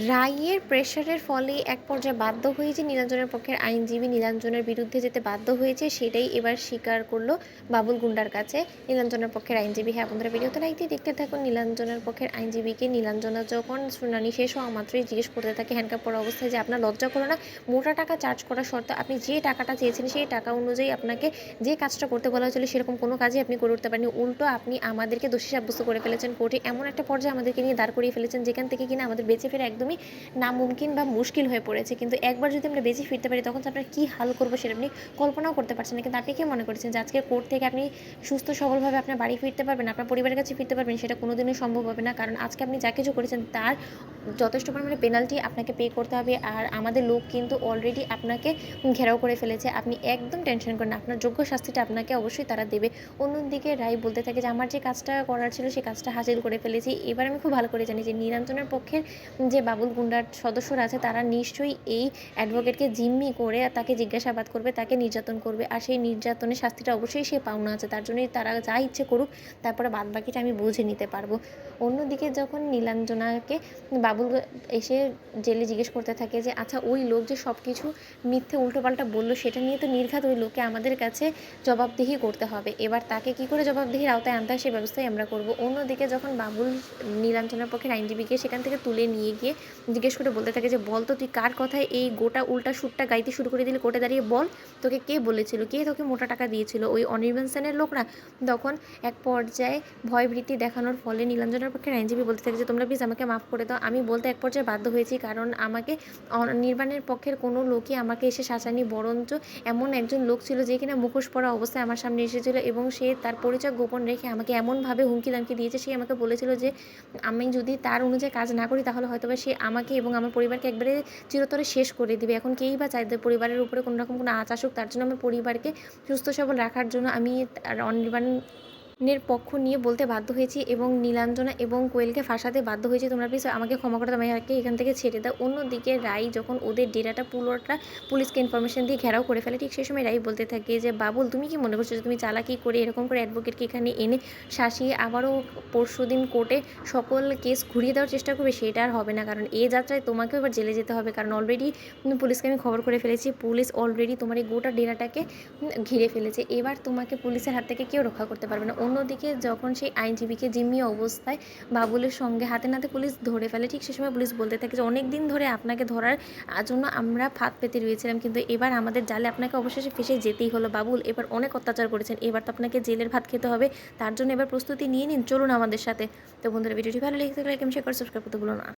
রায়ের প্রেশারের ফলে এক পর্যায়ে বাধ্য হয়ে যে নীলাঞ্জনের পক্ষের আইনজীবী নীলাঞ্জনের বিরুদ্ধে যেতে বাধ্য হয়েছে, সেটাই এবার স্বীকার করলো বাবুল গুন্ডার কাছে নীলাঞ্জনের পক্ষের আইনজীবী। হ্যাঁ বন্ধুরা, ভিডিওতে লাইক দিয়ে দেখতে থাকুন। নীলাঞ্জনের পক্ষের আইনজীবীকে নীলাঞ্জনা যখন শুনানি শেষ হওয়া মাত্রই জিজ্ঞেস করতে থাকে হ্যান্ডকাপ পরা অবস্থায় যে আপনার লজ্জা করো না? মোটা টাকা চার্জ করা সত্ত্বেও আপনি যে টাকাটা চেয়েছেন সেই টাকা অনুযায়ী আপনাকে যে কাজটা করতে বলা হয়েছিল সেরকম কোনো কাজই আপনি করে উঠতে পারেননি। উল্টো আপনি আমাদেরকে দোষী সাব্যস্ত করে ফেলেছেন কোর্টে। এমন একটা পর্যায়ে আমাদেরকে নিয়ে দাঁড় করিয়ে ফেলেছেন যেখান থেকে কিনা আমাদের বেঁচে ফেরা একদমই নামুমকিন বা মুশকিল হয়ে পড়েছে। কিন্তু একবার যদি আমরা বেঁচে ফিরতে পারি তখন তো আপনার কী হাল করবো সেটা আপনি কল্পনাও করতে পারছেন না। কিন্তু আপনি কি মনে করেছেন যে আজকে কোর্ট থেকে আপনি সুস্থ সবলভাবে আপনার বাড়ি ফিরতে পারবেন, আপনার পরিবারের কাছে ফিরতে পারবেন? সেটা কোনোদিনই সম্ভব হবে না। কারণ আজকে আপনি যা কিছু করেছেন তার যথেষ্ট পরিমাণে পেনাল্টি আপনাকে পে করতে হবে। আর আমাদের লোক কিন্তু অলরেডি আপনাকে ঘেরাও করে ফেলেছে। আপনি একদম টেনশন করেন না, আপনার যোগ্য শাস্তিটা আপনাকে অবশ্যই তারা দেবে। অন্যদিকে রায় বলতে থাকে যে আমার যে কাজটা করার ছিল সেই কাজটা হাসিল করে ফেলেছি। এবার আমি খুব ভালো করে জানি যে নীলাঞ্জনের পক্ষের যে বাবুল গুন্ডার সদস্যরা আছে তারা নিশ্চয়ই এই অ্যাডভোকেটকে জিম্মি করে তাকে জিজ্ঞাসাবাদ করবে, তাকে নির্যাতন করবে। আর সেই নির্যাতনের শাস্তিটা অবশ্যই সে পাওনা আছে, তার জন্যই তারা যা ইচ্ছে করুক, তারপরে বাদবাকিটা আমি বুঝে নিতে পারবো। অন্যদিকে যখন নীলাঞ্জনাকে বাবুল এসে জেলে জিজ্ঞেস করতে থাকে যে আচ্ছা ওই লোক যে সব কিছু মিথ্যে উল্টোপাল্টা বললো সেটা নিয়ে তো নির্ঘাত ওই লোককে আমাদের কাছে জবাবদিহি করতে হবে। এবার তাকে কি করে জবাবদিহির আওতায় আনতে হয় সেই ব্যবস্থাই আমরা করব। অন্যদিকে যখন বাবুল নীলাঞ্জনার পক্ষের আইনজীবীকে সেখান থেকে তুলে নিয়ে গিয়ে জিজ্ঞেস করে বলতে থাকে যে বল তো তুই কার কথায় এই গোটা উল্টা সুরটা গাইতে শুরু করে দিলি? কোর্টে দাঁড়িয়ে বল, তোকে কে বলেছিল, কে তোকে মোটা টাকা দিয়েছিল? ওই অনির্বাণ সেনের লোকরা? তখন এক পর্যায়ে ভয়ভীতি দেখানোর ফলে নীলাঞ্জনার পক্ষের আইনজীবী বলতে থাকে যে তোমরা প্লিজ আমাকে মাফ করে দাও, আমি বলতে এক পর্যায়ে বাধ্য হয়েছি কারণ আমাকে অনির্বাণের পক্ষের কোনো লোকই আমাকে এসে শাসায়নি, বরঞ্চ এমন একজন লোক ছিল যে কিনা মুখোশ পরা অবস্থায় আমার সামনে এসেছিল এবং সে তার পরিচয় গোপন রেখে আমাকে এমনভাবে হুমকি দামকি দিয়েছে। সে আমাকে বলেছিল যে আমি যদি তার অনুযায়ী কাজ না করি তাহলে হয়তো বা সে আমাকে এবং আমার পরিবারকে একবারে চিরতরে শেষ করে দিবে। এখন কেই বা চায় যে পরিবারের উপরে কোনো রকম কোনো আঁচ আসুক, তার জন্য আমার পরিবারকে সুস্থ সবল রাখার জন্য আমি অনির্বাণ পক্ষ নিয়ে বলতে বাধ্য হয়েছি এবং নীলাঞ্জনা এবং কোয়েলকে ফাঁসাতে বাধ্য হয়েছি। তোমরা প্লিজ আমাকে ক্ষমা করে দাও, আমাকে এখান থেকে ছেড়ে দাও। অন্যদিকে রাই যখন ওদের ডেরাটা পুরোটা পুলিশকে ইনফরমেশন দিয়ে ঘেরাও করে ফেলে, ঠিক সেই সময় রাই বলতে থাকে যে বাবুল তুমি কি মনে করছো যে তুমি চালাকি করে এরকম করে অ্যাডভোকেটকে এখানে এনে শাসিয়ে আবারও পরশুদিন কোর্টে সকল কেস ঘুরিয়ে দেওয়ার চেষ্টা করবে? সেটা আর হবে না, কারণ এই যাত্রায় তোমাকেও এবার জেলে যেতে হবে। কারণ অলরেডি পুলিশকে আমি খবর করে ফেলেছি, পুলিশ অলরেডি তোমার এই গোটা ডেরাটাকে ঘিরে ফেলেছে। এবার তোমাকে পুলিশের হাত থেকে কেউ রক্ষা করতে পারবে না। অন্যদিকে যখন সেই আইনজীবীকে জিম্মি অবস্থায় বাবুলের সঙ্গে হাতে নাতে পুলিশ ধরে ফেলে, ঠিক সে সময় পুলিশ বলতে থাকে যে অনেক দিন ধরে আপনাকে ধরার জন্য আমরা ফাঁদ পেতে রয়েছিলাম, কিন্তু এবার আমাদের জালে আপনাকে অবশেষে ফেসে যেতেই হলো। বাবুল এবার অনেক অত্যাচার করেছেন, এবার তো আপনাকে জেলের ভাত খেতে হবে, তার জন্য এবার প্রস্তুতি নিয়ে নিন, চলুন আমাদের সাথে। তো বন্ধুরা, ভিডিওটি ভালো লেগে থাকলে লাইক, শেয়ার করে সাবস্ক্রাইব করতে ভুলো না।